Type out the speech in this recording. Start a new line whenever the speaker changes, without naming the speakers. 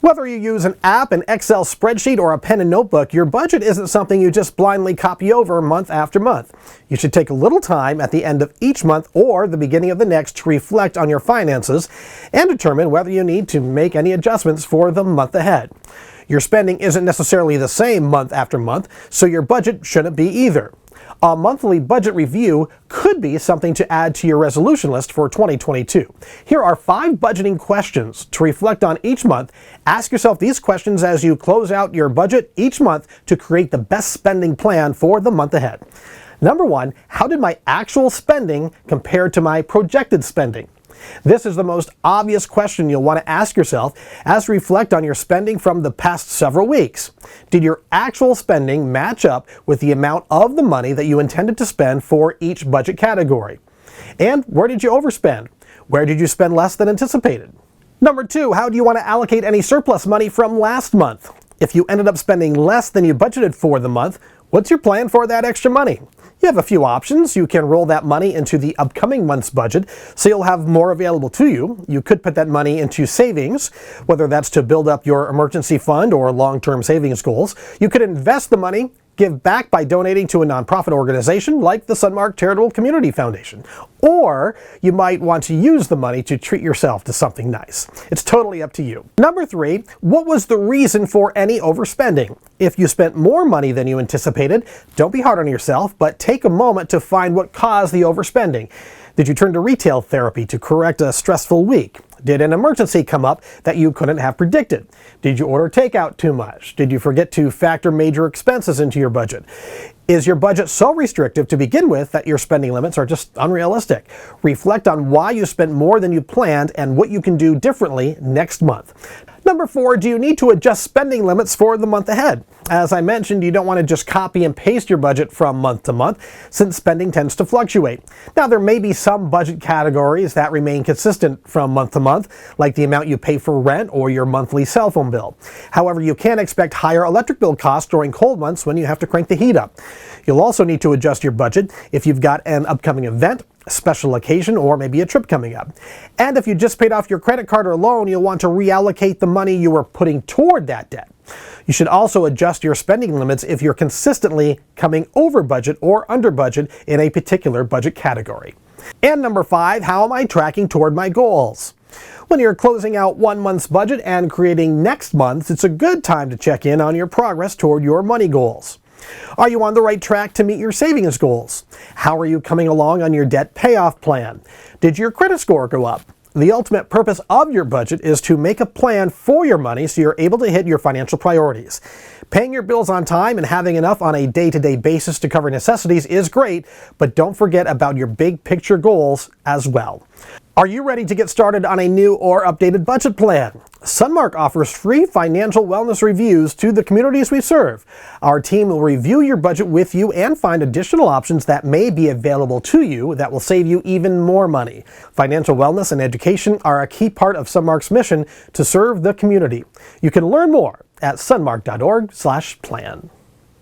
Whether you use an app, an Excel spreadsheet, or a pen and notebook, your budget isn't something you just blindly copy over month after month. You should take a little time at the end of each month or the beginning of the next to reflect on your finances and determine whether you need to make any adjustments for the month ahead. Your spending isn't necessarily the same month after month, so your budget shouldn't be either. A monthly budget review could be something to add to your resolution list for 2022. Here are 5 budgeting questions to reflect on each month. Ask yourself these questions as you close out your budget each month to create the best spending plan for the month ahead. Number 1, how did my actual spending compare to my projected spending? This is the most obvious question you'll want to ask yourself as you reflect on your spending from the past several weeks. Did your actual spending match up with the amount of the money that you intended to spend for each budget category? And where did you overspend? Where did you spend less than anticipated? Number 2, how do you want to allocate any surplus money from last month? If you ended up spending less than you budgeted for the month, what's your plan for that extra money? You have a few options. You can roll that money into the upcoming month's budget, so you'll have more available to you. You could put that money into savings, whether that's to build up your emergency fund or long-term savings goals. You could invest the money, give back by donating to a nonprofit organization like the Sunmark Charitable Community Foundation. Or you might want to use the money to treat yourself to something nice. It's totally up to you. Number 3, what was the reason for any overspending? If you spent more money than you anticipated, don't be hard on yourself, but take a moment to find what caused the overspending. Did you turn to retail therapy to correct a stressful week? Did an emergency come up that you couldn't have predicted? Did you order takeout too much? Did you forget to factor major expenses into your budget? Is your budget so restrictive to begin with that your spending limits are just unrealistic? Reflect on why you spent more than you planned and what you can do differently next month. Number 4, do you need to adjust spending limits for the month ahead? As I mentioned, you don't want to just copy and paste your budget from month to month, since spending tends to fluctuate. Now, there may be some budget categories that remain consistent from month to month, like the amount you pay for rent or your monthly cell phone bill. However, you can expect higher electric bill costs during cold months when you have to crank the heat up. You'll also need to adjust your budget if you've got an upcoming event, a special occasion, or maybe a trip coming up. And if you just paid off your credit card or loan, you'll want to reallocate the money you were putting toward that debt. You should also adjust your spending limits if you're consistently coming over budget or under budget in a particular budget category. And number 5, how am I tracking toward my goals? When you're closing out one month's budget and creating next month's, it's a good time to check in on your progress toward your money goals. Are you on the right track to meet your savings goals? How are you coming along on your debt payoff plan? Did your credit score go up? The ultimate purpose of your budget is to make a plan for your money so you're able to hit your financial priorities. Paying your bills on time and having enough on a day-to-day basis to cover necessities is great, but don't forget about your big picture goals as well. Are you ready to get started on a new or updated budget plan? Sunmark offers free financial wellness reviews to the communities we serve. Our team will review your budget with you and find additional options that may be available to you that will save you even more money. Financial wellness and education are a key part of Sunmark's mission to serve the community. You can learn more at sunmark.org/plan.